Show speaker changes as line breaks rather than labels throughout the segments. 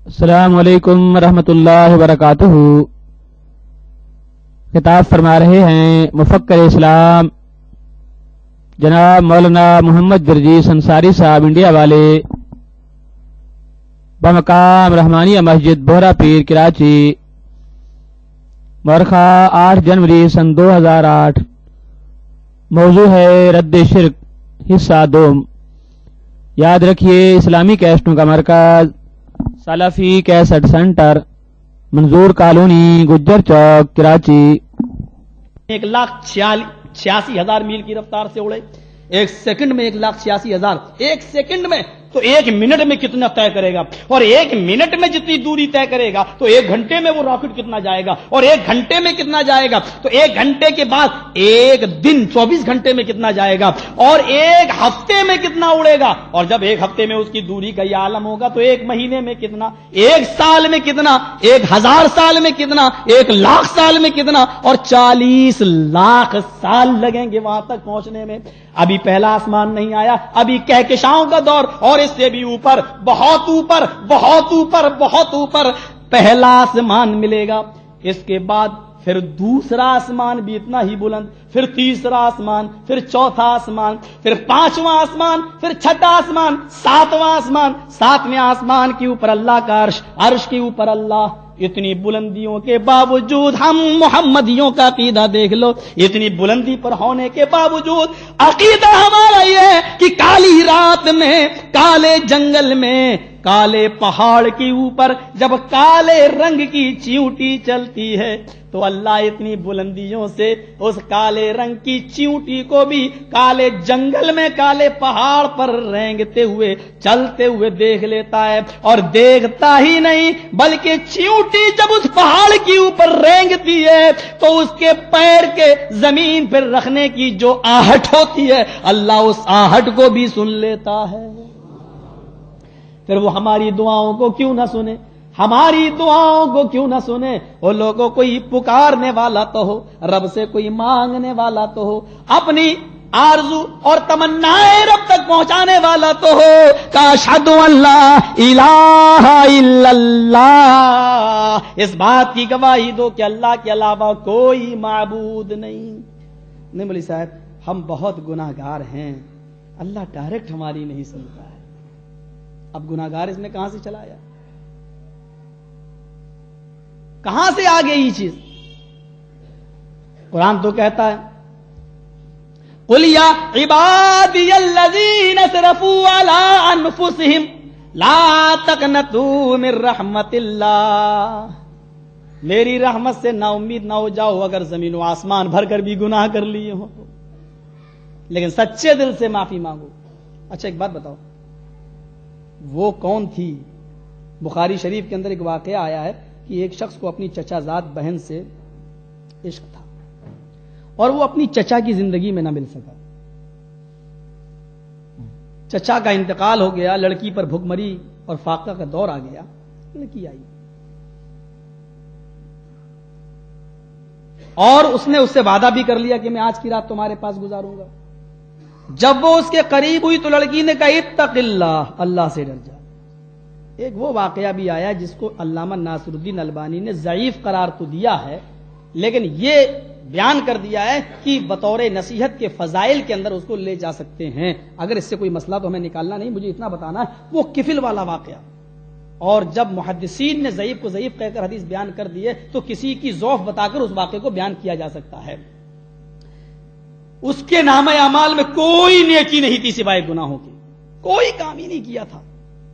السلام علیکم ورحمۃ اللہ وبرکاتہ۔ خطاب فرما رہے ہیں مفکر اسلام جناب مولانا محمد درجیس انصاری صاحب انڈیا والے، بمقام رحمانیہ مسجد بہرا پیر کراچی، مورخہ 8 جنوری سن 2008۔ موضوع ہے رد شرک، حصہ 2۔ یاد رکھیے اسلامی کیسٹوں کا مرکز سلفی کیسٹ سینٹر، منظور کالونی، گجر چوک، کراچی۔
1,86,000 میل کی رفتار سے اڑے، ایک سیکنڈ میں 1,86,000، ایک سیکنڈ میں تو ایک منٹ میں کتنا طے کرے گا، اور ایک منٹ میں جتنی دوری طے کرے گا تو ایک گھنٹے میں وہ راکٹ کتنا جائے گا، اور ایک گھنٹے میں کتنا جائے گا تو ایک گھنٹے کے بعد ایک دن 24 گھنٹے میں کتنا جائے گا، اور ایک ہفتے میں کتنا اڑے گا، اور جب ایک ہفتے میں اس کی دوری کا یہ عالم ہوگا تو ایک مہینے میں کتنا، ایک سال میں کتنا، 1,000 سال میں کتنا، 1,00,000 سال میں کتنا، اور 40 لاکھ سال لگیں گے وہاں تک پہنچنے میں۔ ابھی پہلا آسمان نہیں آیا، ابھی کہکشاؤں کا دور، اور اس سے بھی اوپر، بہت اوپر، بہت اوپر، بہت اوپر پہلا آسمان ملے گا۔ اس کے بعد پھر دوسرا آسمان بھی اتنا ہی بلند، پھر تیسرا آسمان، پھر چوتھا آسمان، پھر 5واں آسمان، پھر 6واں آسمان، 7واں آسمان، 7ویں آسمان کے اوپر اللہ کا عرش، عرش کے اوپر اللہ۔ اتنی بلندیوں کے باوجود ہم محمدیوں کا عقیدہ دیکھ لو، اتنی بلندی پر ہونے کے باوجود عقیدہ ہمارا یہ ہے کہ کالی رات میں، کالے جنگل میں، کالے پہاڑ کے اوپر جب کالے رنگ کی چیونٹی چلتی ہے تو اللہ اتنی بلندیوں سے اس کالے رنگ کی چیونٹی کو بھی کالے جنگل میں، کالے پہاڑ پر رینگتے ہوئے، چلتے ہوئے دیکھ لیتا ہے، اور دیکھتا ہی نہیں بلکہ چیونٹی جب اس پہاڑ کے اوپر رینگتی ہے تو اس کے پیر کے زمین پر رکھنے کی جو آہٹ ہوتی ہے اللہ اس آہٹ کو بھی سن لیتا ہے۔ پھر وہ ہماری دعاؤں کو کیوں نہ سنے، ہماری دعاؤں کو کیوں نہ سنے؟ وہ لوگوں کوئی پکارنے والا تو ہو، رب سے کوئی مانگنے والا تو ہو، اپنی آرزو اور تمنائیں رب تک پہنچانے والا تو ہو۔ اشہدو ان لا الہ الا اللہ، اس بات کی گواہی دو کہ اللہ کے علاوہ کوئی معبود نہیں مولوی صاحب ہم بہت گناہگار ہیں، اللہ ڈائریکٹ ہماری نہیں سنتا ہے۔ اب گناہگار اس میں کہاں سے چلا آیا، کہاں سے آ گئی یہ چیز؟ قرآن تو کہتا ہے قُلْ يَا عِبَادِيَ الَّذِينَ اسْرَفُوا عَلَىٰ أَنفُسِهِمْ لَا تَقْنَطُوا مِن رَحْمَتِ اللَّهِ، میری رحمت سے نا امید نہ ہو جاؤ اگر زمین و آسمان بھر کر بھی گناہ کر لیے ہو، لیکن سچے دل سے معافی مانگو۔ اچھا ایک بات بتاؤ، وہ کون تھی؟ بخاری شریف کے اندر ایک واقعہ آیا ہے کہ ایک شخص کو اپنی چچا زاد بہن سے عشق تھا اور وہ اپنی چچا کی زندگی میں نہ مل سکا۔ چچا کا انتقال ہو گیا، لڑکی پر بھوک مری اور فاقہ کا دور آ گیا، لڑکی آئی اور اس نے اس سے وعدہ بھی کر لیا کہ میں آج کی رات تمہارے پاس گزاروں گا۔ جب وہ اس کے قریب ہوئی تو لڑکی نے کہا اتق اللہ، اللہ سے ڈر جا۔ ایک وہ واقعہ بھی آیا جس کو علامہ ناصر الدین البانی نے ضعیف قرار تو دیا ہے، لیکن یہ بیان کر دیا ہے کہ بطور نصیحت کے فضائل کے اندر اس کو لے جا سکتے ہیں۔ اگر اس سے کوئی مسئلہ تو ہمیں نکالنا نہیں، مجھے اتنا بتانا ہے وہ کفل والا واقعہ۔ اور جب محدثین نے ضعیف کو ضعیف کہہ کر حدیث بیان کر دیے تو کسی کی ضعف بتا کر اس واقعے کو بیان کیا جا سکتا ہے۔ اس کے نامہ اعمال میں کوئی نیکی نہیں تھی سوائے گناہوں کی، کوئی کام ہی نہیں کیا تھا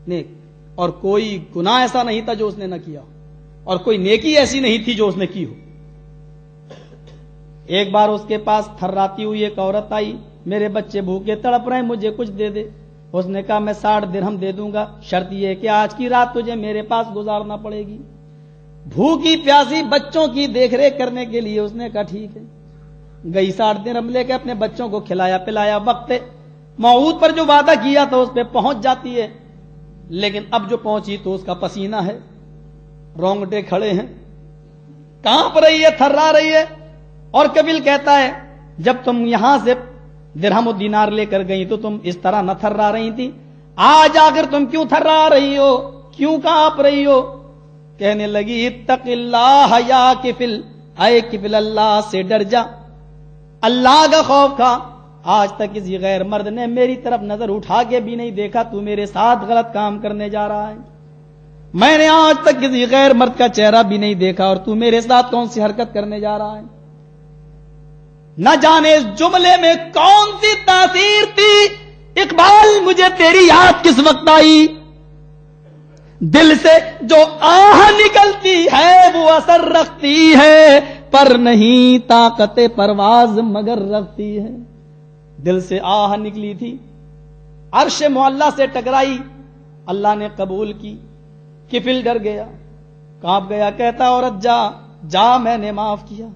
نیک، اور کوئی گناہ ایسا نہیں تھا جو اس نے نہ کیا، اور کوئی نیکی ایسی نہیں تھی جو اس نے کی ہو۔ ایک بار اس کے پاس تھراتی ہوئی ایک عورت آئی، میرے بچے بھوکے تڑپ رہے ہیں، مجھے کچھ دے دے۔ اس نے کہا میں 60 درہم دے دوں گا، شرط یہ ہے کہ آج کی رات تجھے میرے پاس گزارنا پڑے گی۔ بھوکی پیاسی بچوں کی دیکھ ریکھ کرنے کے لیے اس نے کہا ٹھیک ہے، گئی 60 درہم لے کے اپنے بچوں کو کھلایا پلایا، وقت موعود پر جو وعدہ کیا تھا اس پہ پہنچ جاتی ہے، لیکن اب جو پہنچی تو اس کا پسینہ ہے، رونگٹے کھڑے ہیں، کانپ رہی ہے، تھرا رہی ہے، اور کبیل کہتا ہے جب تم یہاں سے درہم و دینار لے کر گئی تو تم اس طرح نہ تھرا رہی تھی، آج آ کر تم کیوں تھرا رہی ہو؟ کیوں کانپ رہی ہو؟ کہنے لگی اتق اللہ یا کفل، اے کفل اللہ سے ڈر جا، اللہ کا خوف کھا۔ آج تک کسی غیر مرد نے میری طرف نظر اٹھا کے بھی نہیں دیکھا، تو میرے ساتھ غلط کام کرنے جا رہا ہے۔ میں نے آج تک کسی غیر مرد کا چہرہ بھی نہیں دیکھا اور تو میرے ساتھ کون سی حرکت کرنے جا رہا ہے؟ نہ جانے اس جملے میں کون سی تاثیر تھی۔ اقبال مجھے تیری یاد کس وقت آئی، دل سے جو آہ نکلتی ہے وہ اثر رکھتی ہے، پر نہیں طاقت پرواز مگر رکھتی ہے۔ دل سے آہ نکلی تھی، عرش معلیٰ سے ٹکرائی، اللہ نے قبول کی۔ کفل ڈر گیا، کانپ گیا، کہتا عورت جا جا، میں نے معاف کیا،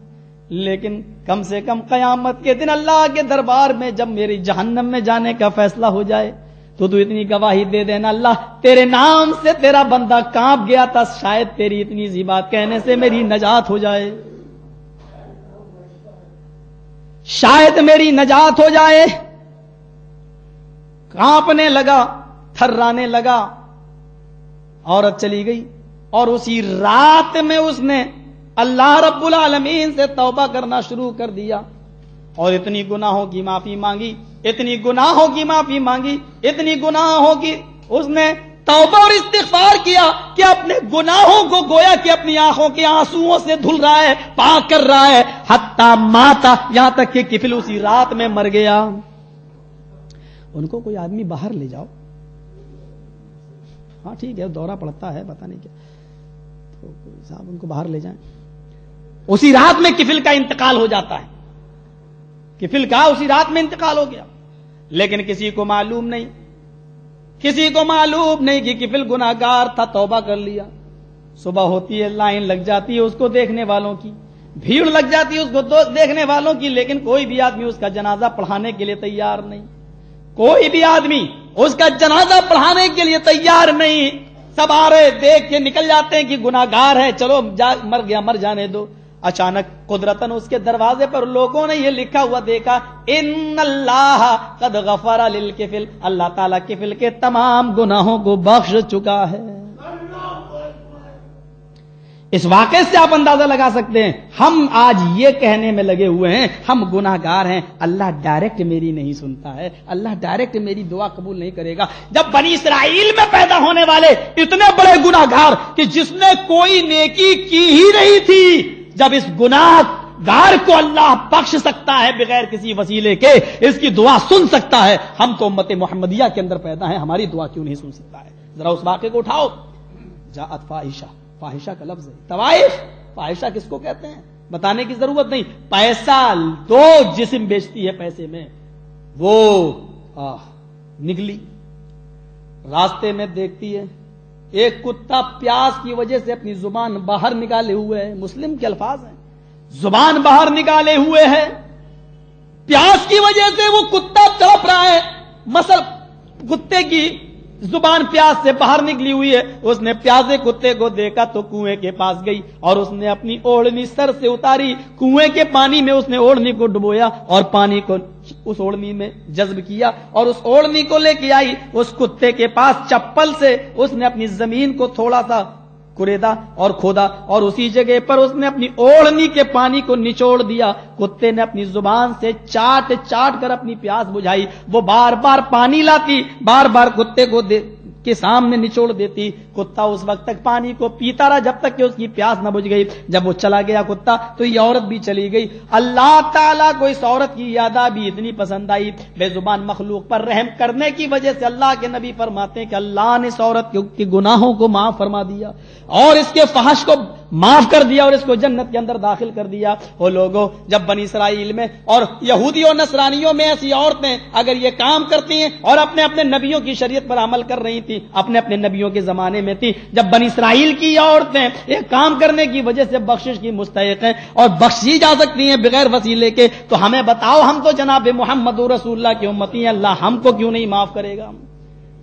لیکن کم سے کم قیامت کے دن اللہ کے دربار میں جب میری جہنم میں جانے کا فیصلہ ہو جائے تو اتنی گواہی دے دینا، اللہ تیرے نام سے تیرا بندہ کانپ گیا تھا، شاید تیری اتنی سی بات کہنے سے میری نجات ہو جائے، شاید میری نجات ہو جائے۔ کانپنے لگا، تھرانے لگا، عورت چلی گئی، اور اسی رات میں اس نے اللہ رب العالمین سے توبہ کرنا شروع کر دیا، اور اتنی گناہوں کی معافی مانگی، اتنی گناہوں کی معافی مانگی، اتنی گناہوں کی اس نے توبہ اور استغفار کیا کہ اپنے گناہوں کو گویا کہ اپنی آنکھوں کے آنسوؤں سے دھل رہا ہے، پاک کر رہا ہے، حتی ماتا، یہاں تک کہ کفل اسی رات میں مر گیا۔ ان کو کوئی آدمی باہر لے جاؤ، ہاں ٹھیک ہے دورہ پڑتا ہے پتہ نہیں کیا، تو صاحب ان کو باہر لے جائیں۔ اسی رات میں کفل کا انتقال ہو جاتا ہے، کفل کا اسی رات میں انتقال ہو گیا، لیکن کسی کو معلوم نہیں، کسی کو معلوم نہیں کہ کفل گناہگار تھا، توبہ کر لیا۔ صبح ہوتی ہے، لائن لگ جاتی ہے اس کو دیکھنے والوں کی، بھیڑ لگ جاتی ہے اس کو دیکھنے والوں کی، لیکن کوئی بھی آدمی اس کا جنازہ پڑھانے کے لیے تیار نہیں، کوئی بھی آدمی اس کا جنازہ پڑھانے کے لیے تیار نہیں۔ سب آ رہے دیکھ کے نکل جاتے ہیں کہ گناہگار ہے، چلو مر گیا مر جانے دو۔ اچانک قدرتاً اس کے دروازے پر لوگوں نے یہ لکھا ہوا دیکھا، ان اللہ قد غفر للکفل، اللہ تعالیٰ کفل کے تمام گناہوں کو بخش چکا ہے۔ اس واقعے سے آپ اندازہ لگا سکتے ہیں، ہم آج یہ کہنے میں لگے ہوئے ہیں ہم گناہگار ہیں، اللہ ڈائریکٹ میری نہیں سنتا ہے، اللہ ڈائریکٹ میری دعا قبول نہیں کرے گا۔ جب بنی اسرائیل میں پیدا ہونے والے اتنے بڑے گناہگار کہ جس نے کوئی نیکی کی ہی نہیں تھی، جب اس گناہگار کو اللہ بخش سکتا ہے بغیر کسی وسیلے کے، اس کی دعا سن سکتا ہے، ہم تو امت محمدیہ کے اندر پیدا ہیں، ہماری دعا کیوں نہیں سن سکتا ہے؟ ذرا اس واقعے کو اٹھاؤ۔ جاءت فاحشہ، فاحشہ کا لفظ ہے، طوائف، فاحشہ کس کو کہتے ہیں بتانے کی ضرورت نہیں، پیسہ دو جسم بیچتی ہے پیسے میں، وہ نکلی راستے میں دیکھتی ہے ایک کتا پیاس کی وجہ سے اپنی زبان باہر نکالے ہوئے ہے، مسلم کے الفاظ ہیں، زبان باہر نکالے ہوئے ہے، پیاس کی وجہ سے وہ کتا تڑپ رہا ہے، مثلا کتے کی زبان پیاس سے باہر نکلی ہوئی ہے، اس نے پیاسے کتے کو دیکھا تو کنویں کے پاس گئی اور اس نے اپنی اوڑھنی سر سے اتاری، کنویں کے پانی میں اس نے اوڑھنی کو ڈبویا اور پانی کو اس اوڑھنی میں جذب کیا اور اس اوڑھنی کو لے کے آئی، اس کتے کے پاس چپل سے اس نے اپنی زمین کو تھوڑا سا کریدا اور کھودا اور اسی جگہ پر اس نے اپنی اوڑھنی کے پانی کو نچوڑ دیا، کتے نے اپنی زبان سے چاٹ چاٹ کر اپنی پیاس بجھائی، وہ بار بار پانی لاتی، بار بار کتے کو کے سامنے نچوڑ دیتی، کتا اس وقت تک پانی کو پیتا رہا جب تک کہ اس کی پیاس نہ بجھ گئی، جب وہ چلا گیا کتا تو یہ عورت بھی چلی گئی۔ اللہ تعالیٰ کو اس عورت کی یادہ بھی اتنی پسند آئی، بے زبان مخلوق پر رحم کرنے کی وجہ سے اللہ کے نبی فرماتے ہیں کہ اللہ نے اس عورت کے گناہوں کو معاف فرما دیا اور اس کے فحش کو معاف کر دیا اور اس کو جنت کے اندر داخل کر دیا۔ وہ لوگوں جب بنی اسرائیل میں اور یہودی اور نصرانیوں میں ایسی عورتیں اگر یہ کام کرتی ہیں اور اپنے اپنے نبیوں کی شریعت پر عمل کر رہی تھی، اپنے اپنے نبیوں کے زمانے میں تھی، جب بنی اسرائیل کی عورتیں ایک کام کرنے کی وجہ سے بخشش کی مستحق ہیں اور بخشی جا سکتی ہیں بغیر وسیلے کے، تو ہمیں بتاؤ، ہم تو جناب محمد رسول اللہ کی امتی ہیں، اللہ ہم کو کیوں نہیں معاف کرے گا؟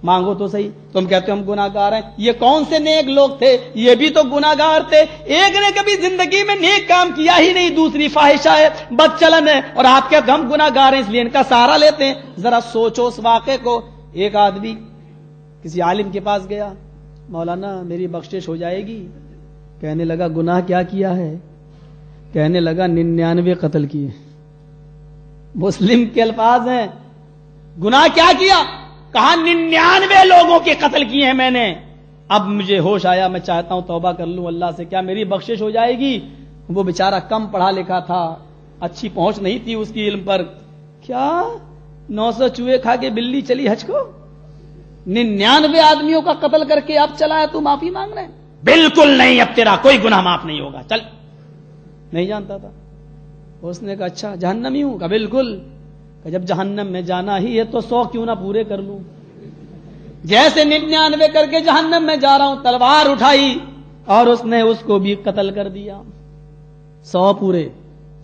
مانگو تو صحیح، تم کہتے ہو ہم گناہگار ہیں، یہ کون سے نیک لوگ تھے؟ یہ بھی تو گناہگار تھے، ایک نے کبھی زندگی میں نیک کام کیا ہی نہیں، دوسری فاحشہ ہے، بد چلن ہے، اور آپ کہتے ہم گناہگار ہیں اس لیے ان کا سہارا لیتے ہیں۔ ذرا سوچو اس واقعے کو، ایک آدمی کسی عالم کے پاس گیا، مولانا میری بخشش ہو جائے گی؟ کہنے لگا گناہ کیا کیا ہے؟ کہنے لگا 99 قتل کیے. مسلم کے الفاظ ہیں. گناہ کیا کیا؟ کہا 99 لوگوں کے قتل کیے ہیں میں نے. اب مجھے ہوش آیا, میں چاہتا ہوں توبہ کر لوں اللہ سے, کیا میری بخشش ہو جائے گی؟ وہ بیچارہ کم پڑھا لکھا تھا, اچھی پہنچ نہیں تھی اس کی علم پر. کیا 900 چوہے کھا کے بلی چلی حج کو؟ 99 آدمیوں کا قتل کر کے اب چلا ہے تو معافی مانگ رہے ہیں؟ بالکل نہیں, اب تیرا کوئی گناہ معاف نہیں ہوگا, چل. نہیں جانتا تھا. اس نے کہا اچھا جہنمی ہوں؟ کہا بالکل. کہ جب جہنم میں جانا ہی ہے تو 100 کیوں نہ پورے کر لوں. جیسے 99 کر کے جہنم میں جا رہا ہوں, تلوار اٹھائی اور اس نے اس کو بھی قتل کر دیا. 100 پورے,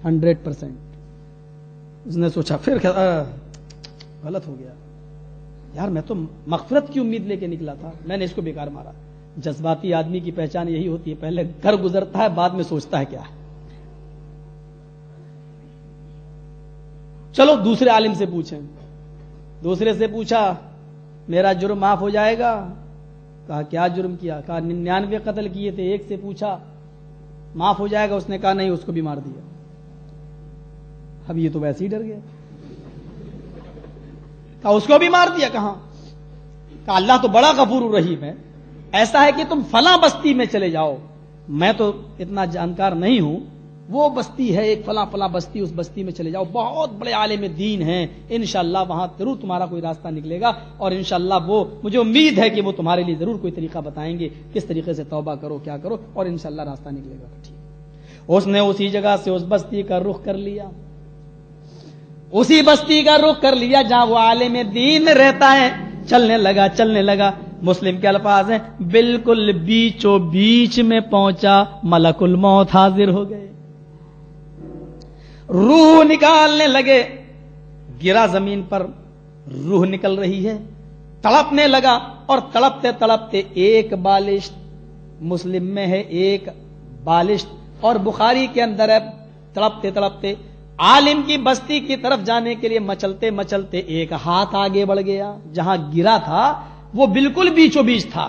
100%. اس نے سوچا پھر غلط ہو گیا یار, میں تو مغفرت کی امید لے کے نکلا تھا, میں نے اس کو بیکار مارا. جذباتی آدمی کی پہچان یہی ہوتی ہے, پہلے گھر گزرتا ہے بعد میں سوچتا ہے کیا ہے. چلو دوسرے عالم سے پوچھیں. دوسرے سے پوچھا میرا جرم معاف ہو جائے گا؟ کہا کیا جرم کیا؟ کہا 99 قتل کیے تھے. ایک سے پوچھا معاف ہو جائے گا؟ اس نے کہا نہیں, اس کو بھی مار دیا. اب یہ تو ویسے ہی ڈر گیا. کہا اس کو بھی مار دیا. کہاں؟ کہا اللہ تو بڑا غفور الرحیم ہے, ایسا ہے کہ تم فلاں بستی میں چلے جاؤ, میں تو اتنا جانکار نہیں ہوں, وہ بستی ہے ایک فلاں فلاں بستی, اس بستی میں چلے جاؤ, بہت بڑے عالم دین ہیں, انشاءاللہ وہاں ضرور تمہارا کوئی راستہ نکلے گا, اور انشاءاللہ وہ مجھے امید ہے کہ وہ تمہارے لیے ضرور کوئی طریقہ بتائیں گے, کس طریقے سے توبہ کرو, کیا کرو, اور انشاءاللہ راستہ نکلے گا. ٹھیک. اس نے اسی جگہ سے اس بستی کا رخ کر لیا, اسی بستی کا رخ کر لیا جہاں وہ عالم دین رہتا ہے. چلنے لگا. مسلم کے الفاظ ہیں بالکل بیچو بیچ میں پہنچا, ملک الموت حاضر ہو گئے. روح نکالنے لگے, گرا زمین پر, روح نکل رہی ہے, تڑپنے لگا, اور تڑپتے تڑپتے ایک بالشت, مسلم میں ہے ایک بالشت, اور بخاری کے اندر ہے, تڑپتے تڑپتے عالم کی بستی کی طرف جانے کے لیے مچلتے مچلتے ایک ہاتھ آگے بڑھ گیا. جہاں گرا تھا وہ بالکل بیچو بیچ تھا,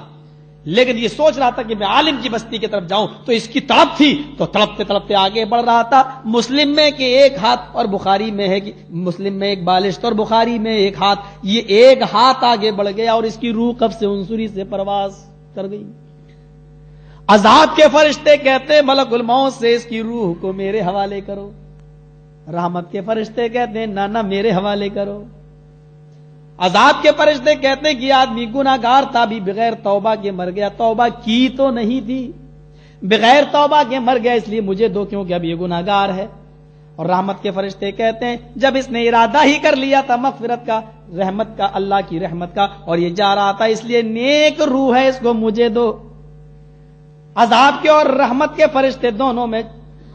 لیکن یہ سوچ رہا تھا کہ میں عالم کی بستی کی طرف جاؤں, تو اس کی تڑپ تھی, تو تڑپتے تڑپتے آگے بڑھ رہا تھا. مسلم میں کہ ایک ہاتھ, اور بخاری میں ہے کہ مسلم میں ایک بالشت اور بخاری میں ایک ہاتھ, یہ ایک ہاتھ آگے بڑھ گیا اور اس کی روح قبض سے عنصری سے پرواز کر گئی. عذاب کے فرشتے کہتے ملک الموت سے اس کی روح کو میرے حوالے کرو. رحمت کے فرشتے کہتے ہیں نہ میرے حوالے کرو. عذاب کے فرشتے کہتے ہیں کہ آدمی گناہگار تھا, بھی بغیر توبہ کے مر گیا, توبہ کی تو نہیں تھی, بغیر توبہ کے مر گیا, اس لیے مجھے دو, کیونکہ اب یہ گناہگار ہے. اور رحمت کے فرشتے کہتے ہیں جب اس نے ارادہ ہی کر لیا تھا مغفرت کا, رحمت کا, اللہ کی رحمت کا, اور یہ جا رہا تھا, اس لیے نیک روح ہے, اس کو مجھے دو. عذاب کے اور رحمت کے فرشتے دونوں میں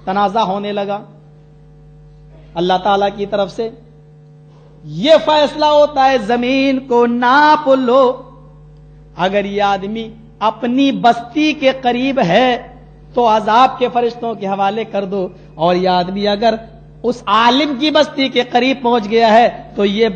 تنازع ہونے لگا. اللہ تعالی کی طرف سے یہ فیصلہ ہوتا ہے زمین کو ناپ لو, اگر یہ آدمی اپنی بستی کے قریب ہے تو عذاب کے فرشتوں کے حوالے کر دو, اور یہ آدمی اگر اس عالم کی بستی کے قریب پہنچ گیا ہے تو یہ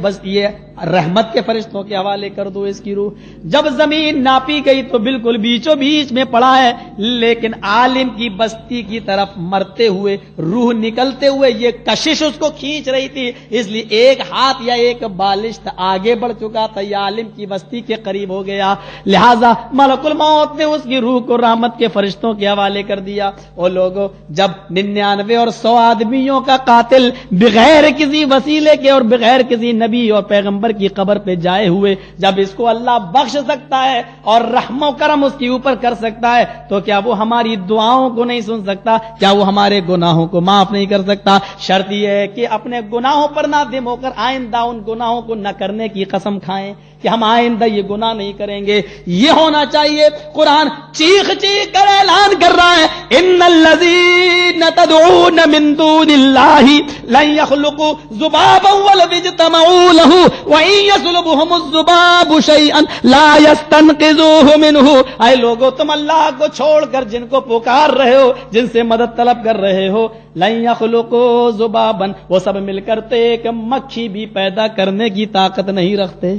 رحمت کے فرشتوں کے حوالے کر دو اس کی روح. جب زمین ناپی گئی تو بالکل بیچوں بیچ میں پڑا ہے, لیکن عالم کی بستی کی طرف مرتے ہوئے, روح نکلتے ہوئے یہ کشش اس کو کھینچ رہی تھی, اس لیے ایک ہاتھ یا ایک بالشت آگے بڑھ چکا تھا, یہ عالم کی بستی کے قریب ہو گیا, لہذا ملک الموت نے اس کی روح کو رحمت کے فرشتوں کے حوالے کر دیا. اور لوگوں, جب 99 اور 100 آدمیوں کا قاتل بغیر کسی وسیلے کے اور بغیر کسی نبی اور پیغمبر کی قبر پہ جائے ہوئے, جب اس کو اللہ بخش سکتا ہے اور رحم و کرم اس کے اوپر کر سکتا ہے, تو کیا وہ ہماری دعاؤں کو نہیں سن سکتا؟ کیا وہ ہمارے گناہوں کو معاف نہیں کر سکتا؟ شرط یہ ہے کہ اپنے گناہوں پر نادم ہو کر آئندہ ان گناہوں کو نہ کرنے کی قسم کھائیں کہ ہم آئندہ یہ گناہ نہیں کریں گے. یہ ہونا چاہیے. قرآن چیخ چیخ کر اعلان کر رہا ہے ان الذین تدعون من دون اللہ لن يخلقوا ذبابا ولو اجتمعوا له وان يسلبهم الذباب شيئا لا يستنقذوه منه. اے لوگوں, تم اللہ کو چھوڑ کر جن کو پکار رہے ہو, جن سے مدد طلب کر رہے ہو, لن يخلقوا ذبابا, وہ سب مل کر ایک مکھی بھی پیدا کرنے کی طاقت نہیں رکھتے.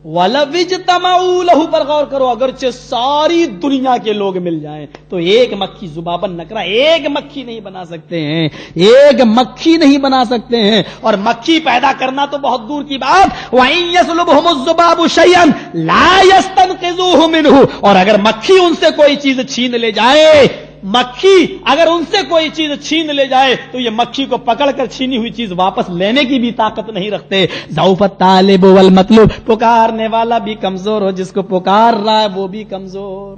وَلَوِجْتَمَعُوا لَهُ پر غور کرو، اگرچہ ساری دنیا کے لوگ مل جائیں تو ایک مکھی ذبابن نکرا ایک مکھی نہیں بنا سکتے ہیں، ایک مکھی نہیں بنا سکتے ہیں. اور مکھی پیدا کرنا تو بہت دور کی بات. وَإِن يَسْلُبْهُمُ الذُّبَابُ شَيْئًا لَا يَسْتَنقِذُوهُ مِنْهُ، اور اگر مکھی ان سے کوئی چیز چھین لے جائے، مکھی اگر ان سے کوئی چیز چھین لے جائے تو یہ مکھی کو پکڑ کر چھینی ہوئی چیز واپس لینے کی بھی طاقت نہیں رکھتے. ضعف الطالب والمطلوب، پکارنے والا بھی کمزور ہو، جس کو پکار رہا ہے وہ بھی کمزور.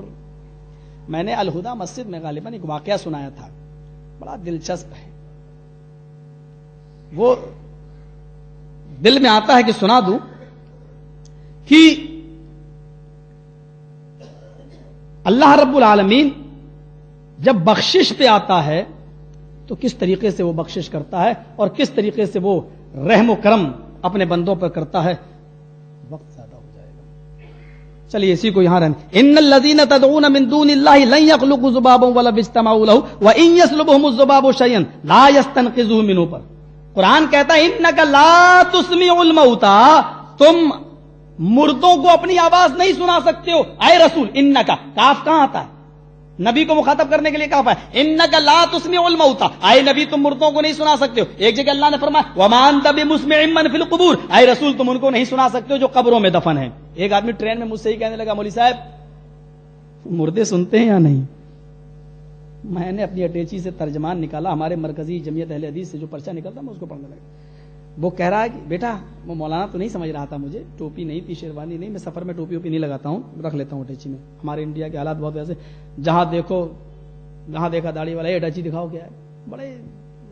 میں نے الہدا مسجد میں غالباً ایک واقعہ سنایا تھا، بڑا دلچسپ ہے، وہ دل میں آتا ہے کہ سنا دوں. کہ اللہ رب العالمین جب بخشش پہ آتا ہے تو کس طریقے سے وہ بخشش کرتا ہے اور کس طریقے سے وہ رحم و کرم اپنے بندوں پر کرتا ہے. وقت زیادہ ہو جائے گا، چلیے اسی کو یہاں رہنے. ان الذین تدعون من دون اللہ لن یخلقوا ذبابا ولو اجتمعوا له وان یسلبهم الذباب شیئا لا یستنقذوه منه پر قرآن کہتا ہے انک لا تسمع الموتى، تم مردوں کو اپنی آواز نہیں سنا سکتے ہو. اے رسول، انک کاف کہاں آتا ہے؟ نبی کو مخاطب کرنے کے لیے کہا ہے انک لا تسمع الموتى، اے نبی تم مردوں کو نہیں سنا سکتے ہو. ایک جگہ اللہ نے فرمایا وما انت بمسمع من فی القبور، اے رسول تم ان کو نہیں سنا سکتے ہو جو قبروں میں دفن ہیں. ایک آدمی ٹرین میں مجھ سے ہی کہنے لگا مولوی صاحب مردے سنتے ہیں یا نہیں؟ میں نے اپنی اٹیچی سے ترجمان نکالا، ہمارے مرکزی جمعیت اہل حدیث سے جو پرچہ نکلتا میں اس کو پڑھنے لگا. وہ کہہ رہا ہے کہ بیٹا، وہ مولانا تو نہیں سمجھ رہا تھا مجھے، ٹوپی نہیں تھی، شیروانی نہیں، میں سفر میں ٹوپی نہیں لگاتا ہوں، رکھ لیتا ہوں اٹیچی میں. ہمارے انڈیا کے حالات بہت ویسے، جہاں دیکھو جہاں دیکھا داڑھی والا اٹیچی دکھاؤ کیا ہے، بڑے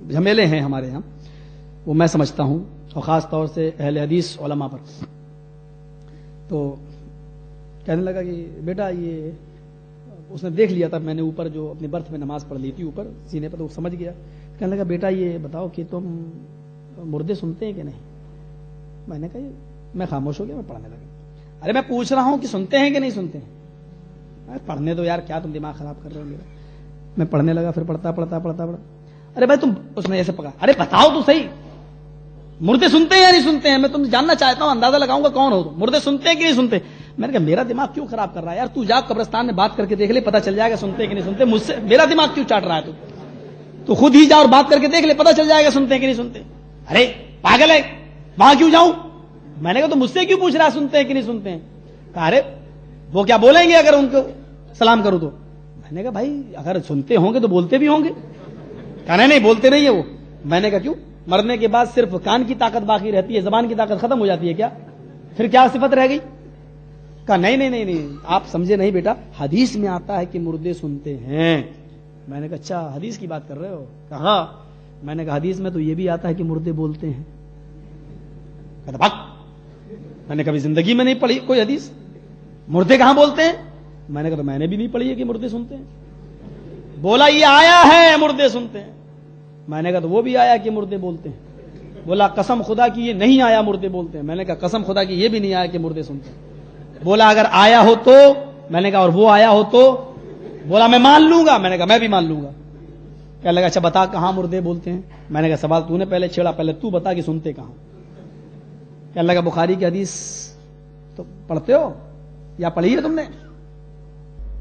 جھمیلے ہیں ہمارے یہاں، وہ میں سمجھتا ہوں، اور خاص طور سے اہل حدیث علماء پر. تو کہنے لگا کہ بیٹا یہ اس نے دیکھ لیا تھا میں نے اوپر جو اپنی برتھ میں نماز پڑھ لی تھی اوپر سینے پر، تو وہ سمجھ گیا. کہنے لگا بیٹا یہ بتاؤ کہ تم مردے سنتے ہیں کہ نہیں؟ میں نے کہا میں خاموش ہو گیا، میں پڑھنے لگا. ارے میں پوچھ رہا ہوں کہ سنتے ہیں کہ نہیں سنتے ہیں؟ پڑھنے دو یار، کیا تم دماغ خراب کر رہے ہو میرا. میں پڑھنے لگا، پھر پڑھتا. ارے بھائی تم، اس نے ایسے پکا، ارے بتاؤ تو صحیح مردے سنتے ہیں یا نہیں سنتے ہیں؟ میں تم جاننا چاہتا ہوں، اندازہ لگاؤں گا کون ہو تم، مردے سنتے ہیں کہ نہیں سنتے. میں نے کہا میرا دماغ کیوں خراب کر رہا ہے یار، تو جا قبرستان میں بات کر کے دیکھ لے، پتہ چل جائے گا سنتے ہیں کہ نہیں سنتے. مجھ سے میرا دماغ کیوں چاٹ رہا ہے تو خود ہی جا اور بات کر کے دیکھ لے، پتہ چل جائے گا سنتے ہیں کہ نہیں سنتے. ارے پاگل ہے، وہاں کیوں جاؤں؟ میں نے کہا تو مجھ سے کیوں پوچھ رہا ہے سنتے ہیں کہ نہیں سنتے ہیں؟ کہا ارے وہ کیا بولیں گے اگر ان کو سلام کروں تو؟ میں نے کہا بھائی اگر سنتے ہوں گے تو بولتے بھی ہوں گے. کہا نہیں بولتے نہیں ہے وہ. میں نے کہا کیوں؟ مرنے کے بعد صرف کان کی طاقت باقی رہتی ہے، زبان کی طاقت ختم ہو جاتی ہے کیا؟ پھر کیا صفت رہ گئی؟ کہا نہیں آپ سمجھے نہیں بیٹا، حدیث میں آتا ہے کہ مردے سنتے ہیں. میں نے کہا اچھا حدیث کی بات کر رہے ہو؟ کہا میں نے کہا حدیث میں تو یہ بھی آتا ہے کہ مردے بولتے ہیں. کہا بھاگ، میں نے کبھی زندگی میں نہیں پڑھی کوئی حدیث، مردے کہاں بولتے ہیں؟ میں نے کہا میں نے بھی نہیں پڑھی ہے کہ مردے سنتے ہیں. بولا یہ آیا ہے مردے سنتے ہیں. میں نے کہا تو وہ بھی آیا کہ مردے بولتے ہیں. بولا قسم خدا کی یہ نہیں آیا مردے بولتے ہیں. میں نے کہا قسم خدا کی یہ بھی نہیں آیا کہ مردے سنتے ہیں. بولا اگر آیا ہو تو؟ میں نے کہا اور وہ آیا ہو تو؟ بولا میں مان لوں گا. میں نے کہا میں بھی مان لوں گا. کہنے لگا اچھا بتا کہاں مردے بولتے ہیں؟ میں نے کہا سوال تو نے پہلے چھیڑا، پہلے تو بتا کہ سنتے کہاں. کہنے لگا بخاری کی حدیث تو پڑھتے ہو یا پڑھی ہے تم نے؟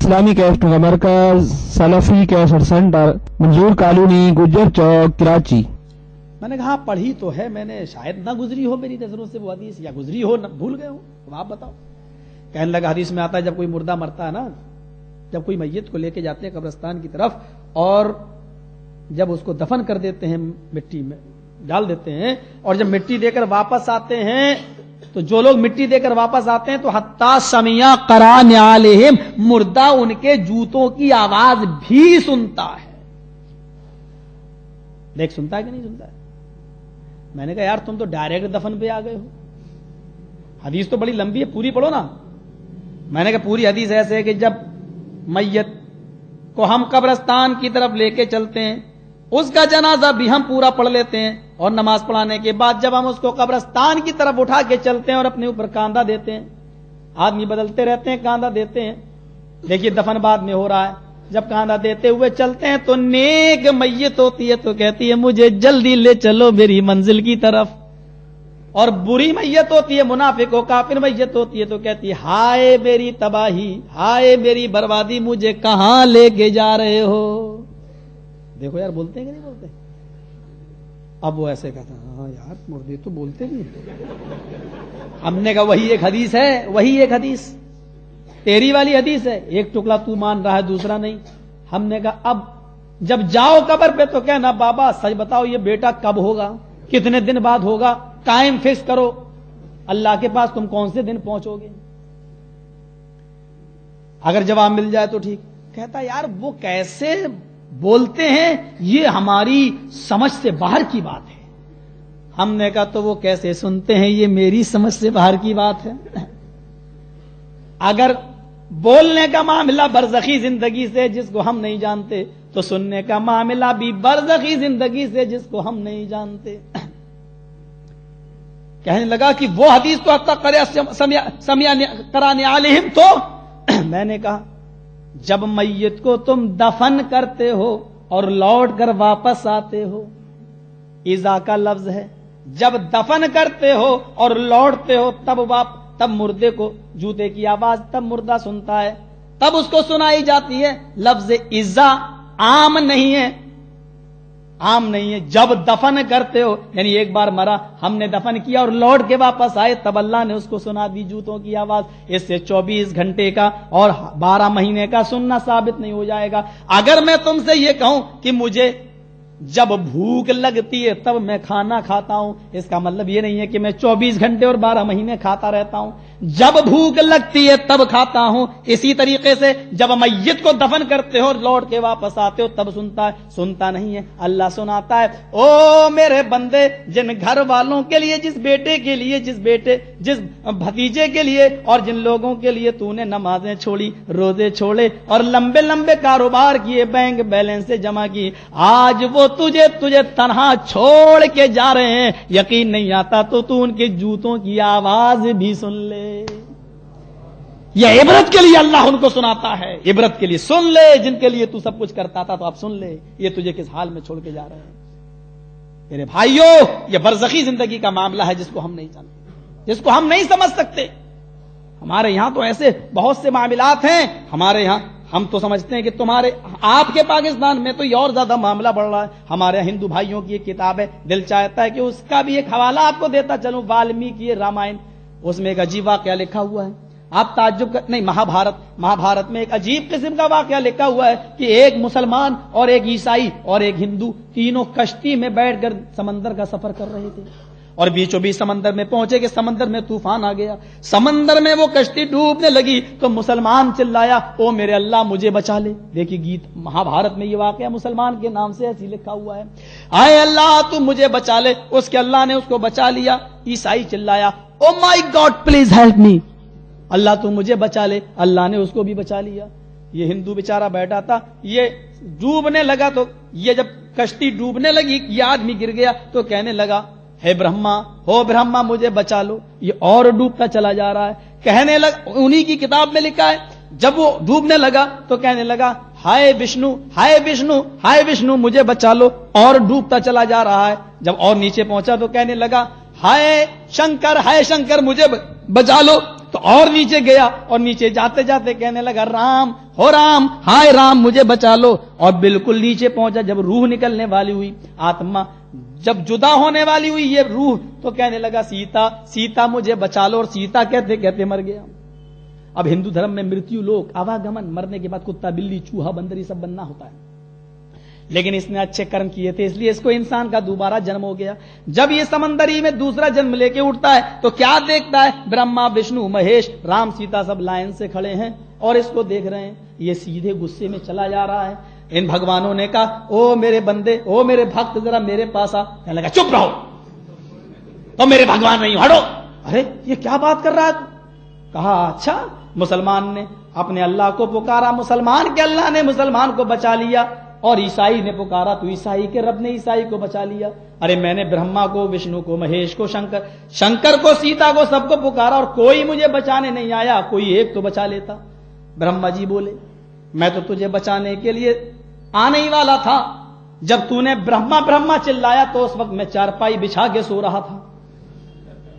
اسلامی کیسٹوں کا مرکز سلفی کیسٹ سینٹر، منظور کالونی، گجر چوک، کراچی.
میں نے کہا پڑھی تو ہے میں نے، شاید نہ گزری ہو میری نظروں سے وہ حدیث، یا گزری ہو نہ بھول گئے ہو، اب آپ بتاؤ. کہنے لگا حدیث میں آتا ہے جب کوئی مردہ مرتا ہے نا، جب کوئی میت کو لے کے جاتے ہیں قبرستان کی طرف اور جب اس کو دفن کر دیتے ہیں، مٹی میں ڈال دیتے ہیں، اور جب مٹی دے کر واپس آتے ہیں تو جو لوگ مٹی دے کر واپس آتے ہیں تو حتی سمیا قران علیہم، مردہ ان کے جوتوں کی آواز بھی سنتا ہے. دیکھ سنتا ہے کہ نہیں سنتا ہے؟ میں نے کہا یار تم تو ڈائریکٹ دفن پہ آ گئے ہو، حدیث تو بڑی لمبی ہے، پوری پڑھو نا. میں نے کہا پوری حدیث ایسے ہے کہ جب میت کو ہم قبرستان کی طرف لے کے چلتے ہیں، اس کا جنازہ بھی ہم پورا پڑھ لیتے ہیں، اور نماز پڑھانے کے بعد جب ہم اس کو قبرستان کی طرف اٹھا کے چلتے ہیں اور اپنے اوپر کاندھا دیتے ہیں، آدمی بدلتے رہتے ہیں، کاندھا دیتے ہیں. دیکھیے دفن بعد میں ہو رہا ہے، جب کاندھا دیتے ہوئے چلتے ہیں تو نیک میت ہوتی ہے تو کہتی ہے مجھے جلدی لے چلو میری منزل کی طرف، اور بری میت ہوتی ہے منافق و کافر میت ہوتی ہے تو کہتی ہے ہائے میری تباہی، ہائے میری بربادی، مجھے کہاں لے کے جا رہے ہو. دیکھو یار بولتے ہیں کہ نہیں بولتے. اب وہ ایسے کہتا ہاں یار مردے تو بولتے نہیں. ہم نے کہا وہی ایک حدیث ہے، وہی ایک حدیث تیری والی حدیث ہے، ایک ٹکڑا تو مان رہا ہے دوسرا نہیں. ہم نے کہا اب جب جاؤ قبر پہ تو کہنا بابا سچ بتاؤ یہ بیٹا کب ہوگا، کتنے دن بعد ہوگا، ٹائم فکس کرو. اللہ کے پاس تم کون سے دن پہنچو گے؟ اگر جواب مل جائے تو ٹھیک. کہتا یار وہ کیسے بولتے ہیں، یہ ہماری سمجھ سے باہر کی بات ہے. ہم نے کہا تو وہ کیسے سنتے ہیں، یہ میری سمجھ سے باہر کی بات ہے. اگر بولنے کا معاملہ برزخی زندگی سے جس کو ہم نہیں جانتے تو سننے کا معاملہ بھی برزخی زندگی سے جس کو ہم نہیں جانتے. کہنے لگا کہ وہ حدیث تو کرانے علیہم تو میں نے کہا جب میت کو تم دفن کرتے ہو اور لوٹ کر واپس آتے ہو، اذا کا لفظ ہے، جب دفن کرتے ہو اور لوٹتے ہو تب مردے کو جوتے کی آواز تب مردہ سنتا ہے، تب اس کو سنائی جاتی ہے. لفظ اذا عام نہیں ہے، عام نہیں ہے. جب دفن کرتے ہو یعنی ایک بار مرا، ہم نے دفن کیا اور لوٹ کے واپس آئے، تب اللہ نے اس کو سنا دی جوتوں کی آواز. اس سے 24 گھنٹے کا اور 12 مہینے کا سننا ثابت نہیں ہو جائے گا. اگر میں تم سے یہ کہوں کہ مجھے جب بھوک لگتی ہے تب میں کھانا کھاتا ہوں، اس کا مطلب یہ نہیں ہے کہ میں 24 گھنٹے اور 12 مہینے کھاتا رہتا ہوں. جب بھوک لگتی ہے تب کھاتا ہوں. اسی طریقے سے جب میت کو دفن کرتے ہو اور لوٹ کے واپس آتے ہو تب سنتا نہیں ہے، اللہ سناتا ہے. او میرے بندے، جن گھر والوں کے لیے، جس بیٹے کے لیے، جس بھتیجے کے لیے اور جن لوگوں کے لیے تو نے نمازیں چھوڑی، روزے چھوڑے اور لمبے لمبے کاروبار کیے، بینک بیلنس سے جمع کی، آج وہ تجھے تنہا چھوڑ کے جا رہے ہیں. یقین نہیں آتا تو ان کے جوتوں کی آواز بھی سن لے. یہ عبرت کے لیے اللہ ان کو سناتا ہے، عبرت کے لیے. سن لے جن کے لیے تو سب کچھ کرتا تھا، تو اب سن لے یہ تجھے کس حال میں چھوڑ کے جا رہے ہیں. میرے بھائیوں، یہ برزخی زندگی کا معاملہ ہے جس کو ہم نہیں جانتے، جس کو ہم نہیں سمجھ سکتے. ہمارے یہاں تو ایسے بہت سے معاملات ہیں. ہمارے یہاں ہم تو سمجھتے ہیں کہ آپ کے پاکستان میں تو یہ اور زیادہ معاملہ بڑھ رہا ہے. ہمارے ہندو بھائیوں کی ایک کتاب ہے، دل چاہتا ہے کہ اس کا بھی ایک حوالہ آپ کو دیتا چلوں. والمیکی رامائن، اس میں ایک عجیب واقعہ لکھا ہوا ہے. آپ تعجب نہیں، مہابھارت میں ایک عجیب قسم کا واقعہ لکھا ہوا ہے کہ ایک مسلمان اور ایک عیسائی اور ایک ہندو تینوں کشتی میں بیٹھ کر سمندر کا سفر کر رہے تھے اور بیچوں بیچ سمندر میں پہنچے کہ سمندر میں طوفان آ گیا. سمندر میں وہ کشتی ڈوبنے لگی تو مسلمان چلایا او میرے اللہ مجھے بچا لے. دیکھیے گیت مہابھارت میں یہ واقعہ مسلمان کے نام سے ایسی لکھا ہوا ہے، آئے اللہ تو مجھے بچا لے. اس کے اللہ نے اس کو بچا لیا. عیسائی چلایا او مائی گاڈ پلیز ہیلپ می، اللہ تو مجھے بچا لے. اللہ نے اس کو بھی بچا لیا. یہ ہندو بیچارہ بیٹھا تھا، یہ ڈوبنے لگا تو یہ جب کشتی ڈوبنے لگی یہ آدمی گر گیا تو کہنے لگا ہے برہما مجھے بچا لو. یہ اور ڈوبتا چلا جا رہا ہے. کہنے لگا، انہی کی کتاب میں لکھا ہے، جب وہ ڈوبنے لگا تو کہنے لگا ہائے وشنو ہائے وشنو ہائے وشنو مجھے بچا لو، اور ڈوبتا چلا جا رہا ہے. جب اور نیچے پہنچا تو کہنے لگا ہائے شنکر مجھے بچا لو، تو اور نیچے گیا اور نیچے جاتے جاتے کہنے لگا رام ہائے رام مجھے بچا لو. اور بالکل نیچے پہنچا، جب روح نکلنے والی ہوئی، آتما جب جدا ہونے والی ہوئی یہ روح، تو کہنے لگا سیتا مجھے بچا لو، اور سیتا کہتے کہتے مر گیا. اب ہندو دھرم میں مرتیو لوک آواگمن، مرنے کے بعد کتا بلی چوہا بندر یہ سب بننا ہوتا ہے. لیکن اس نے اچھے کرم کیے تھے اس لیے اس کو انسان کا دوبارہ جنم ہو گیا. جب یہ سمندری میں دوسرا جنم لے کے اٹھتا ہے تو کیا دیکھتا ہے؟ برہما وشنو مہیش رام سیتا سب لائن سے کھڑے ہیں اور اس کو دیکھ رہے ہیں. یہ سیدھے غصے میں چلا جا رہا ہے. ان بھگوانوں نے کہا او میرے بندے، او میرے بھکت ذرا میرے پاس آ. کہنے لگا چپ رہو، تو میرے بھگوان نہیں ہٹو. ارے یہ کیا بات کر رہا ہے؟ کہا اچھا. مسلمان نے اپنے اللہ کو پکارا، مسلمان کے اللہ نے مسلمان کو بچا لیا، اور عیسائی نے پکارا تو عیسائی کے رب نے عیسائی کو بچا لیا. ارے میں نے برہما کو، وشنو کو، مہیش کو، شنکر کو، سیتا کو، سب کو پکارا اور کوئی مجھے بچانے نہیں آیا. کوئی ایک تو بچا لیتا. برہما جی بولے میں تو تجھے بچانے کے لیے آنے ہی والا تھا. جب تو نے برہما چلایا تو اس وقت میں چارپائی بچھا کے سو رہا تھا.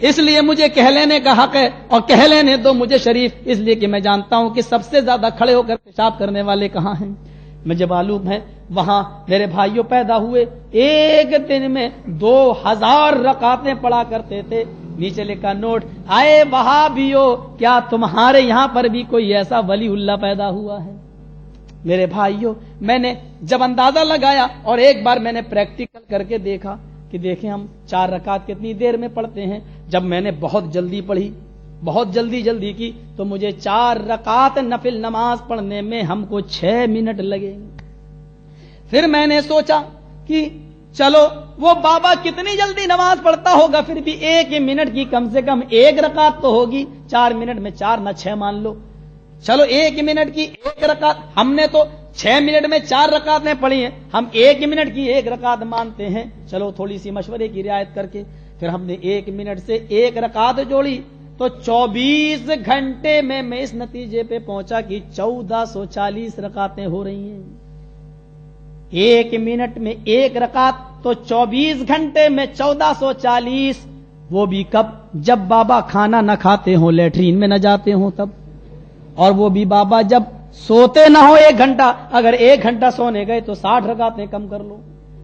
اس لیے مجھے کہہ لینے کا حق ہے اور کہہ لینے دو مجھے شریف، اس لیے کہ میں جانتا ہوں کہ سب سے زیادہ کھڑے ہو کر پیشاب کرنے والے کہاں ہیں. مجھے معلوم ہے وہاں میرے بھائیوں پیدا ہوئے، ایک دن میں 2000 رکعتیں پڑھا کرتے تھے. نیچے لکھا نوٹ، آئے وہابیو کیا تمہارے یہاں پر بھی کوئی ایسا ولی اللہ پیدا ہوا ہے؟ میرے بھائیوں میں نے جب اندازہ لگایا اور ایک بار میں نے پریکٹیکل کر کے دیکھا کہ دیکھیں ہم 4 رکعت کتنی دیر میں پڑھتے ہیں. جب میں نے بہت جلدی پڑھی، بہت جلدی کی، تو مجھے 4 رکعت نفل نماز پڑھنے میں ہم کو 6 منٹ لگے. پھر میں نے سوچا کہ چلو وہ بابا کتنی جلدی نماز پڑھتا ہوگا، پھر بھی 1 منٹ کی کم سے کم 1 رکعت تو ہوگی. 4 منٹ میں 4 نہ 6 مان لو، چلو 1 منٹ کی 1 رکعت. ہم نے تو 6 منٹ میں 4 رکعتیں پڑھی ہیں، ہم 1 منٹ کی 1 رکعت مانتے ہیں. چلو تھوڑی سی مشورے کی رعایت کر کے پھر ہم نے 1 منٹ سے 1 رکعت جوڑی تو 24 گھنٹے میں اس نتیجے پہ پہنچا کہ 1440 رکعتیں ہو رہی ہیں. 1 منٹ میں 1 رکعت تو 24 گھنٹے میں 1440. وہ بھی کب؟ جب بابا کھانا نہ کھاتے ہوں، لیٹرین میں نہ جاتے ہوں تب. اور وہ بھی بابا جب سوتے نہ ہو 1 گھنٹہ. اگر 1 گھنٹہ سونے گئے تو 60 رکعتیں کم کر لو.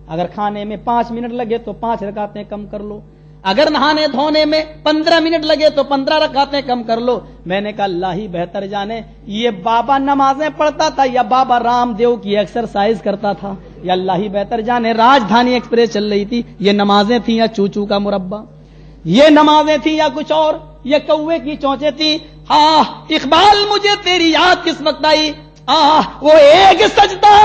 اگر کھانے میں 5 منٹ لگے تو 5 رکعتیں کم کر لو. اگر نہانے دھونے میں 15 منٹ لگے تو 15 رکعتیں کم کر لو. میں نے کہا اللہ ہی بہتر جانے یہ بابا نمازیں پڑھتا تھا یا بابا رام دیو کی ایکسرسائز کرتا تھا، یا اللہ ہی بہتر جانے راجدھانی ایکسپریس چل رہی تھی. یہ نمازیں تھیں یا چوچو کا مربع؟ یہ نمازیں تھیں یا کچھ اور؟ یہ کوے کی چونچیں تھیں؟ ہاں اقبال مجھے تیری یاد کس وقت آئی؟ وہ ایک سجدہ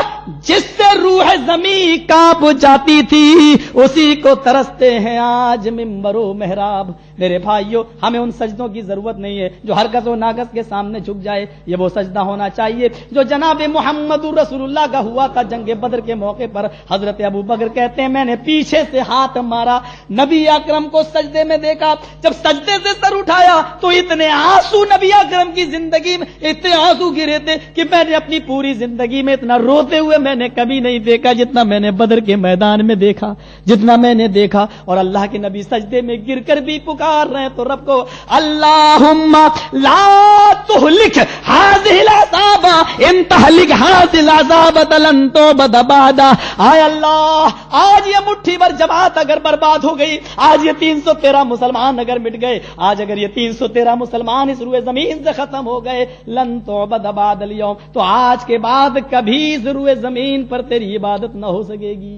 جس سے روح زمین کانپ جاتی تھی، اسی کو ترستے ہیں آج منبر و محراب. میرے بھائیوں ہمیں ان سجدوں کی ضرورت نہیں ہے جو ہرگز و ناگز کے سامنے جھک جائے. یہ وہ سجدہ ہونا چاہیے جو جناب محمد رسول اللہ کا ہوا تھا جنگ بدر کے موقع پر. حضرت ابو بکر کہتے ہیں میں نے پیچھے سے ہاتھ مارا، نبی اکرم کو سجدے میں دیکھا، جب سجدے سے سر اٹھایا تو اتنے آنسو نبی اکرم کی زندگی میں اتنے آنسو گرے تھے کہ میں نے اپنی پوری زندگی میں اتنا روتے ہوئے میں نے کبھی نہیں دیکھا جتنا میں نے بدر کے میدان میں دیکھا، جتنا میں نے دیکھا. اور اللہ کے نبی سجدے میں گر کر بھی پکار رہے ہیں تو رب کو اللہم لا تہلک ہذہ العذاب ان تہلک ہذہ العذاب لن تعبد بعد. آئے اللہ آج یہ مٹھی بھر جماعت اگر برباد ہو گئی، آج یہ 313 مسلمان اگر مٹ گئے، آج اگر یہ 313 مسلمان اس روئے زمین سے ختم ہو گئے، لن تعبد بعد اليوم، تو آج کے بعد کبھی اس روئے زمین پر تیری عبادت نہ ہو سکے گی.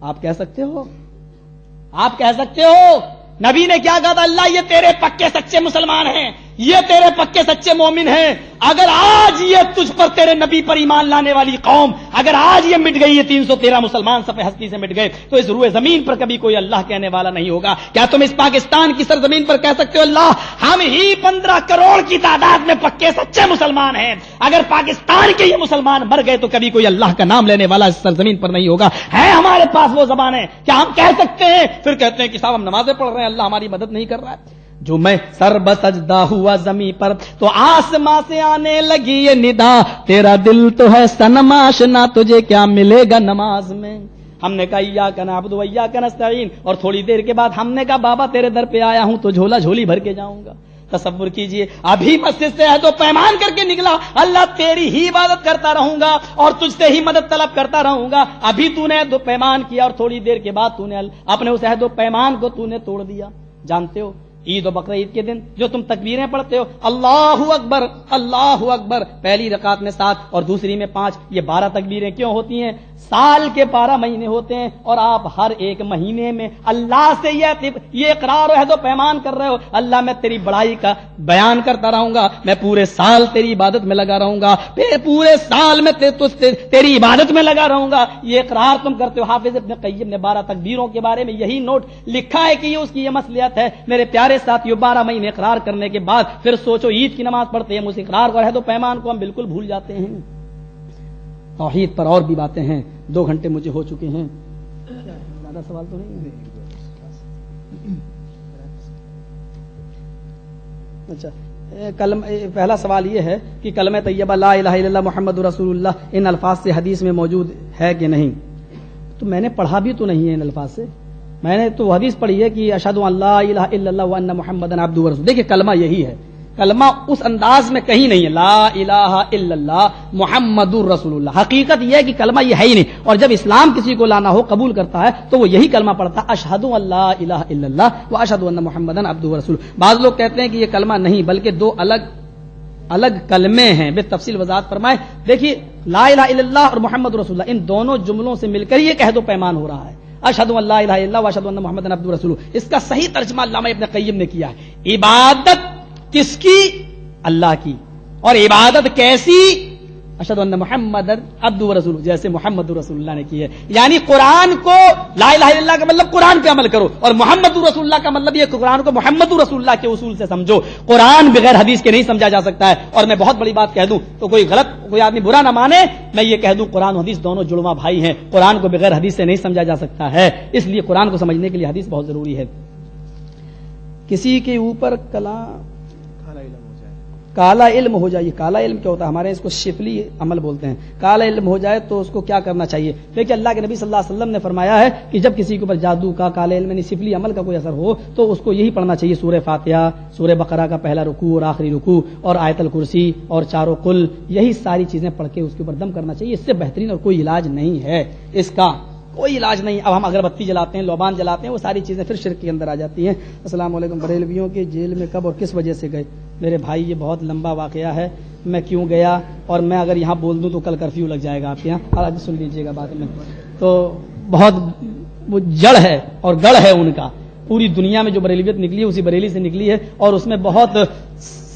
آپ کہہ سکتے ہو؟ آپ کہہ سکتے ہو؟ نبی نے کیا کہا تھا؟ اللہ یہ تیرے پکے سچے مسلمان ہیں، یہ تیرے پکے سچے مومن ہیں. اگر آج یہ تجھ پر تیرے نبی پر ایمان لانے والی قوم اگر آج یہ مٹ گئی، یہ 313 مسلمان صفحہ ہستی سے مٹ گئے، تو اس روئے زمین پر کبھی کوئی اللہ کہنے والا نہیں ہوگا. کیا تم اس پاکستان کی سرزمین پر کہہ سکتے ہو اللہ ہم ہی 15 کروڑ کی تعداد میں پکے سچے مسلمان ہیں، اگر پاکستان کے یہ مسلمان مر گئے تو کبھی کوئی اللہ کا نام لینے والا اس سرزمین پر نہیں ہوگا؟ ہے ہمارے پاس وہ زبانیں؟ کیا ہم کہہ سکتے ہیں؟ پھر کہتے ہیں کہ صاحب ہم نمازیں پڑھ رہے ہیں، اللہ ہماری مدد نہیں کر رہا ہے. جو میں سر بسجدہ ہوا زمین پر تو آسماں سے آنے لگی یہ ندا، تیرا دل تو ہے صنم آشنا، تجھے کیا ملے گا نماز میں. ہم نے کہا ایاک نعبد و ایاک نستعین، اور تھوڑی دیر کے بعد ہم نے کہا بابا تیرے در پہ آیا ہوں تو جھولا جھولی بھر کے جاؤں گا. تصور کیجئے ابھی مسجد سے عہد و پیمان کر کے نکلا، اللہ تیری ہی عبادت کرتا رہوں گا اور تجھ سے ہی مدد طلب کرتا رہوں گا. ابھی تو نے عہد و پیمان کیا اور تھوڑی دیر کے بعد تو نے اپنے اس عہد و پیمان کو تو نے توڑ دیا. جانتے ہو عید و بقرعید کے دن جو تم تکبیریں پڑھتے ہو اللہ اکبر اللہ اکبر، پہلی رکعت میں 7 اور دوسری میں 5، یہ 12 تکبیریں کیوں ہوتی ہیں؟ سال کے 12 مہینے ہوتے ہیں اور آپ ہر ایک مہینے میں اللہ سے یہ اقرار و عہد و پیمان کر رہے ہو اللہ میں تیری بڑائی کا بیان کرتا رہوں گا، میں پورے سال تیری عبادت میں لگا رہوں گا، پورے سال میں تیری عبادت میں لگا رہوں گا. یہ اقرار تم کرتے ہو. حافظ ابن قیم نے 12 تکبیروں کے بارے میں یہی نوٹ لکھا ہے کہ یہ اس کی یہ مصلحت ہے. میرے پیارے ساتھیو 12 مہینے اقرار کرنے کے بعد پھر سوچو عید کی نماز پڑھتے ہیں، اس اقرار اور عہد و پیمان کو ہم بالکل بھول جاتے ہیں. توحید پر اور بھی باتیں ہیں. 2 گھنٹے مجھے ہو چکے ہیں، زیادہ سوال تو نہیں ہے. اچھا پہلا سوال یہ ہے کہ کلمہ طیبہ لا الہ الا اللہ محمد رسول اللہ ان الفاظ سے حدیث میں موجود ہے کہ نہیں؟ تو میں نے پڑھا بھی تو نہیں ہے ان الفاظ سے. میں نے تو حدیث پڑھی ہے کہ اشہد ان لا الہ الا اللہ وان محمدن عبدہ ورسولہ. دیکھیے کلمہ یہی ہے, کلمہ اس انداز میں کہیں نہیں ہے لا الہ الا اللہ محمد الرسول اللہ. حقیقت یہ ہے کہ کلمہ یہ ہے ہی نہیں, اور جب اسلام کسی کو لانا ہو, قبول کرتا ہے, تو وہ یہی کلمہ پڑھتا ہے اشہد ان لا الہ الا اللہ واشہد ان محمدن عبدہ ورسولہ. بعض لوگ کہتے ہیں کہ یہ کلمہ نہیں بلکہ دو الگ کلمے ہیں. بے تفصیل وضاحت فرمائے. دیکھیے لا الہ الا اللہ اور محمد رسول اللہ, ان دونوں جملوں سے مل کر یہ عہد و پیمان ہو رہا ہے. اشہد ان لا الہ الا اللہ واشہد ان محمدن عبدہ ورسولہ. اس کا صحیح ترجمہ علامہ ابن قیم نے کیا ہے, عبادت کس کی؟ اللہ کی. اور عبادت کیسی؟ اشہد ان محمد عبدہ ورسولہ, جیسے محمد رسول اللہ نے کی ہے. یعنی قرآن کو لا الہ الا اللہ کا مطلب قرآن پہ عمل کرو, اور محمد رسول اللہ کا مطلب یہ قرآن کو محمد رسول اللہ کے اصول سے سمجھو. قرآن بغیر حدیث کے نہیں سمجھا جا سکتا ہے. اور میں بہت بڑی بات کہہ دوں تو کوئی آدمی برا نہ مانے, میں یہ کہہ دوں قرآن و حدیث دونوں جڑواں بھائی ہیں. قرآن کو بغیر حدیث سے نہیں سمجھا جا سکتا ہے, اس لیے قرآن کو سمجھنے کے لیے حدیث بہت ضروری ہے. کسی کے اوپر کالا علم ہو جائے. کالا علم کیا ہوتا ہے؟ ہمارے اس کو شفلی عمل بولتے ہیں. کالا علم ہو جائے تو اس کو کیا کرنا چاہیے؟ دیکھیے اللہ کے نبی صلی اللہ علیہ وسلم نے فرمایا ہے کہ جب کسی کے اوپر جادو کا, کالا علم یعنی شفلی عمل کا کوئی اثر ہو تو اس کو یہی پڑھنا چاہیے سورہ فاتحہ, سورہ بقرہ کا پہلا رکوع اور آخری رکوع, اور آیت الکرسی اور چاروں قل, یہی ساری چیزیں پڑھ کے اس کے اوپر دم کرنا چاہیے. اس سے بہترین اور کوئی علاج نہیں ہے, اس کا کوئی علاج نہیں. اب ہم اگربتی جلاتے ہیں, لوبان جلاتے ہیں, وہ ساری چیزیں پھر شرک کے اندر آ جاتی ہیں. السلام علیکم. بریلویوں کے جیل میں کب اور کس وجہ سے گئے؟ میرے بھائی یہ بہت لمبا واقعہ ہے, میں کیوں گیا, اور میں اگر یہاں بول دوں تو کل کرفیو لگ جائے گا آپ کے یہاں, آج سن لیجئے گا بعد میں. تو بہت وہ جڑ ہے اور گڑھ ہے ان کا. پوری دنیا میں جو بریلویت نکلی ہے اسی بریلی سے نکلی ہے, اور اس میں بہت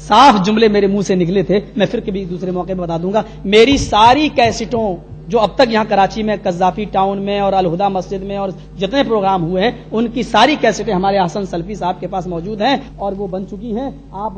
صاف جملے میرے منہ سے نکلے تھے. میں پھر کبھی دوسرے موقع پہ بتا دوں گا. میری ساری کیسٹوں جو اب تک یہاں کراچی میں, قذافی ٹاؤن میں اور الہدا مسجد میں اور جتنے پروگرام ہوئے ہیں, ان کی ساری کیسٹیں ہمارے حسن سلفی صاحب کے پاس موجود ہیں اور وہ بن چکی ہیں. آپ